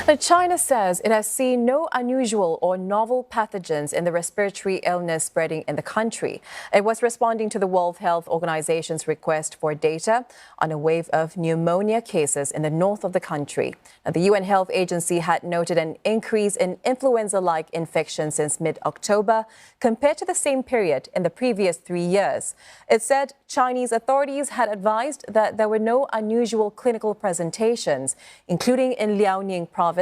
Now, China says it has seen no unusual or novel pathogens in the respiratory illness spreading in the country. It was responding to the World Health Organization's request for data on a wave of pneumonia cases in the north of the country. Now, the UN Health Agency had noted an increase in influenza-like infections since mid-October compared to the same period in the previous 3 years. It said Chinese authorities had advised that there were no unusual clinical presentations, including in Liaoning province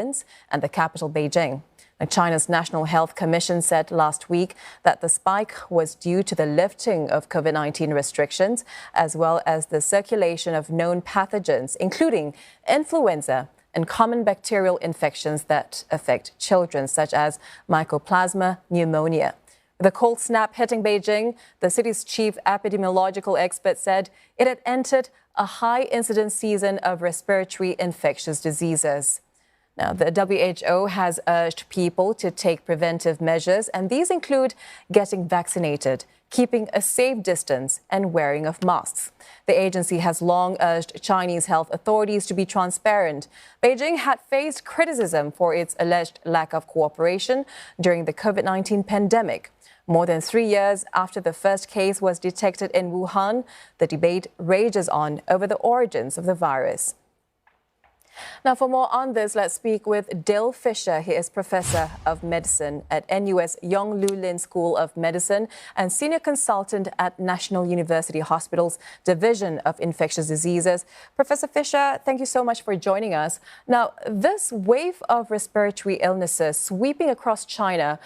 and the capital Beijing. Now, China's National Health Commission said last week that the spike was due to the lifting of COVID-19 restrictions, as well as the circulation of known pathogens, including influenza and common bacterial infections that affect children, such as mycoplasma pneumonia. The cold snap hitting Beijing, the city's chief epidemiological expert said it had entered a high-incidence season of respiratory infectious diseases. Now, the WHO has urged people to take preventive measures, and these include getting vaccinated, keeping a safe distance, and wearing of masks. The agency has long urged Chinese health authorities to be transparent. Beijing had faced criticism for its alleged lack of cooperation during the COVID-19 pandemic. More than 3 years after the first case was detected in Wuhan, the debate rages on over the origins of the virus. Now, for more on this, let's speak with Prof Fisher. He is Professor of Medicine at NUS Yong Lin School of Medicine and Senior Consultant at National University Hospital's Division of Infectious Diseases. Professor Fisher, thank you so much for joining us. Now, this wave of respiratory illnesses sweeping across China,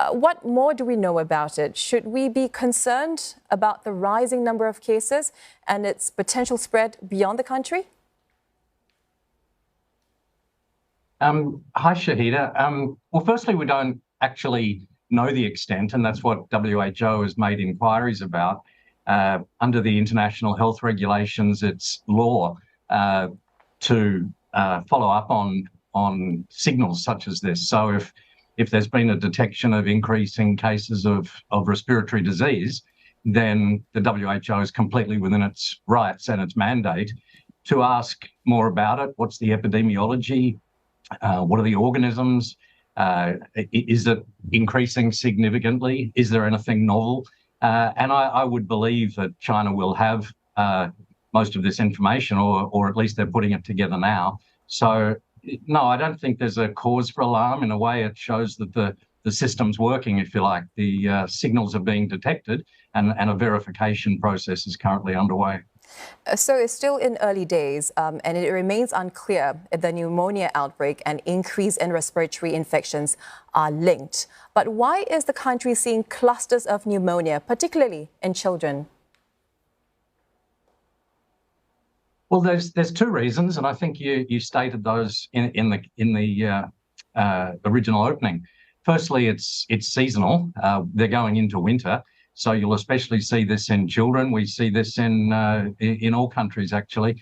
what more do we know about it? Should we be concerned about the rising number of cases and its potential spread beyond the country? Hi, Shahida. Well, firstly, we don't actually know the extent, and that's what WHO has made inquiries about. Under the international health regulations, it's law to follow up on signals such as this. So if there's been a detection of increasing cases of respiratory disease, then the WHO is completely within its rights and its mandate to ask more about it. What's the epidemiology? What are the organisms? Is it increasing significantly? Is there anything novel? And I would believe that China will have most of this information, or at least they're putting it together now. So, no, I don't think there's a cause for alarm. In a way, it shows that the system's working, if you like. The signals are being detected, and a verification process is currently underway. So it's still in early days, and it remains unclear if the pneumonia outbreak and increase in respiratory infections are linked. But why is the country seeing clusters of pneumonia, particularly in children? Well, there's two reasons, and I think you stated those in the original opening. Firstly, it's seasonal. They're going into winter. So you'll especially see this in children. We see this in all countries, actually,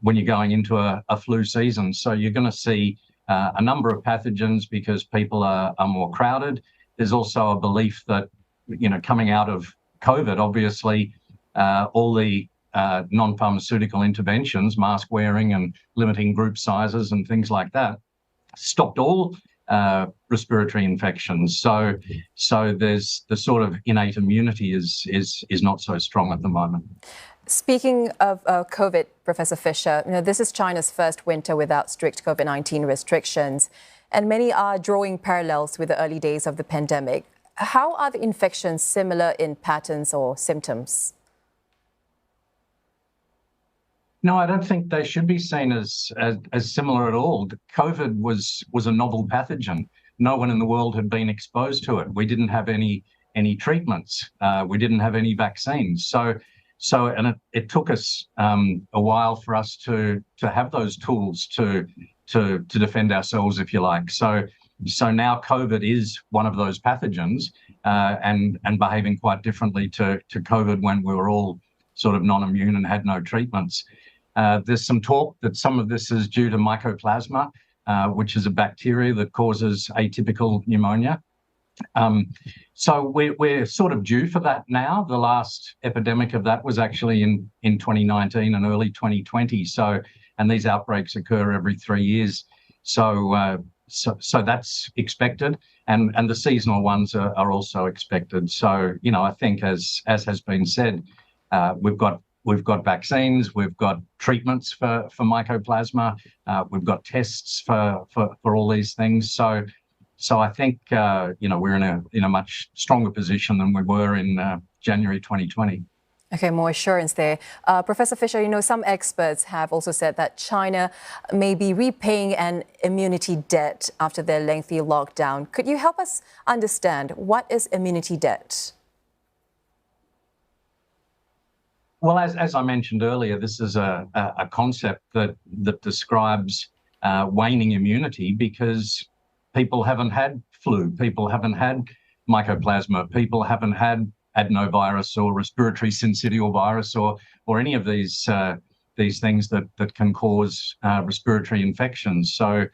when you're going into a flu season. So you're going to see a number of pathogens because people are more crowded. There's also a belief that, coming out of COVID, obviously, all the non-pharmaceutical interventions, mask wearing and limiting group sizes and things like that, stopped all respiratory infections. So there's the sort of innate immunity is not so strong at the moment. Speaking of COVID, Professor Fisher, this is China's first winter without strict COVID-19 restrictions, and many are drawing parallels with the early days of the pandemic. How are the infections similar in patterns or symptoms? No, I don't think they should be seen as similar at all. COVID was a novel pathogen. No one in the world had been exposed to it. We didn't have any treatments. We didn't have any vaccines. So it took us a while for us to have those tools to defend ourselves, if you like. So now COVID is one of those pathogens, and behaving quite differently to COVID when we were all sort of non-immune and had no treatments. There's some talk that some of this is due to mycoplasma, which is a bacteria that causes atypical pneumonia. So we're sort of due for that now. The last epidemic of that was actually in 2019 and early 2020. And these outbreaks occur every 3 years. So that's expected, and the seasonal ones are also expected. So I think as has been said, we've got vaccines, we've got treatments for mycoplasma, we've got tests for all these things. So I think we're in a much stronger position than we were in January 2020. Okay, more assurance there. Professor Fisher, some experts have also said that China may be repaying an immunity debt after their lengthy lockdown. Could you help us understand what is immunity debt? Well, as I mentioned earlier, this is a concept that describes waning immunity because people haven't had flu, people haven't had mycoplasma, people haven't had adenovirus or respiratory syncytial virus or any of these things that can cause respiratory infections. So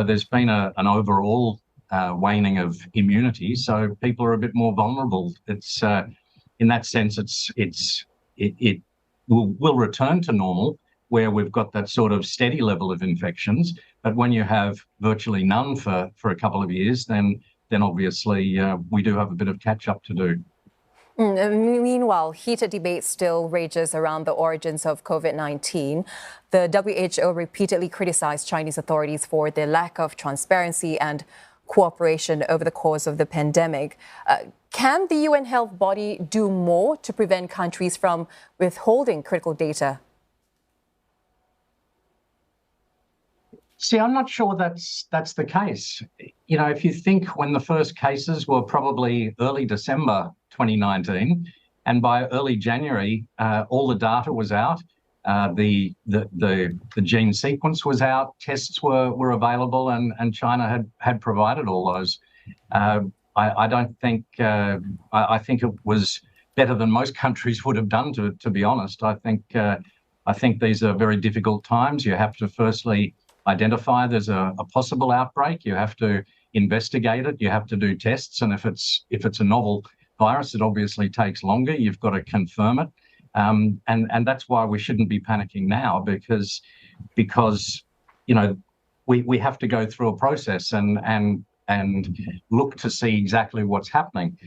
there's been an overall waning of immunity. So people are a bit more vulnerable. It's in that sense, it will return to normal where we've got that sort of steady level of infections. But when you have virtually none for a couple of years, then obviously we do have a bit of catch up to do. Meanwhile, heated debate still rages around the origins of COVID-19. The WHO repeatedly criticized Chinese authorities for their lack of transparency and cooperation over the course of the pandemic. Can the UN health body do more to prevent countries from withholding critical data? See, I'm not sure that's the case. If you think when the first cases were probably early December 2019, and by early January, all the data was out, the gene sequence was out, tests were available, and China had provided all those. I don't think I think it was better than most countries would have done, to be honest. I think these are very difficult times. You have to firstly identify there's a possible outbreak. You have to investigate it. You have to do tests, and if it's a novel virus, it obviously takes longer. You've got to confirm it, and that's why we shouldn't be panicking now because we have to go through a process and look to see exactly what's happening.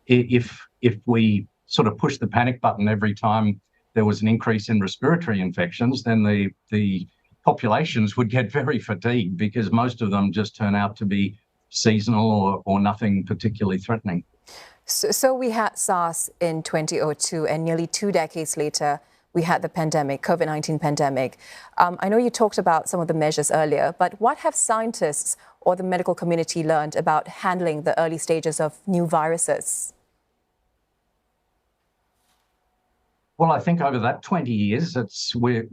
If we sort of push the panic button every time there was an increase in respiratory infections, then the populations would get very fatigued because most of them just turn out to be seasonal or nothing particularly threatening. So we had SARS in 2002, and nearly 2 decades later, we had the pandemic, COVID-19 pandemic. I know you talked about some of the measures earlier, but what have scientists or the medical community learned about handling the early stages of new viruses? Well, I think over that 20 years, we're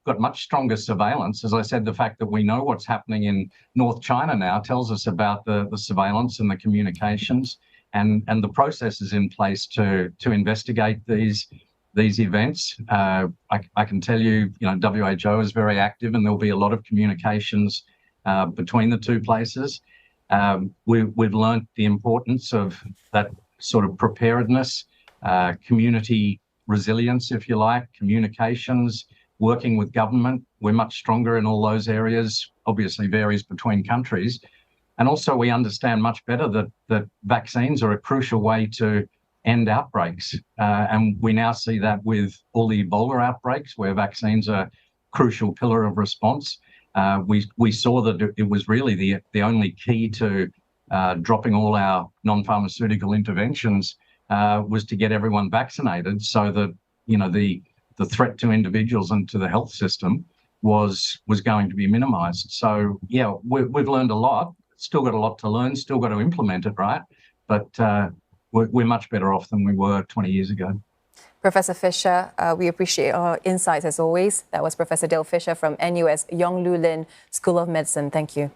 got much stronger surveillance. As I said, the fact that we know what's happening in North China now tells us about the surveillance and the communications and the processes in place to investigate these events. I can tell you, WHO is very active, and there'll be a lot of communications between the two places. We've learned the importance of that sort of preparedness, community resilience, if you like, communications, working with government. We're much stronger in all those areas. Obviously varies between countries. And also we understand much better that vaccines are a crucial way to end outbreaks. And we now see that with all the Ebola outbreaks where vaccines are a crucial pillar of response. We saw that it was really the only key to dropping all our non-pharmaceutical interventions was to get everyone vaccinated so that, the threat to individuals and to the health system was going to be minimized. So, yeah, we've learned a lot, still got a lot to learn, still got to implement it, right? But we're much better off than we were 20 years ago. Professor Fisher, we appreciate our insights as always. That was Professor Dale Fisher from NUS Yong School of Medicine. Thank you.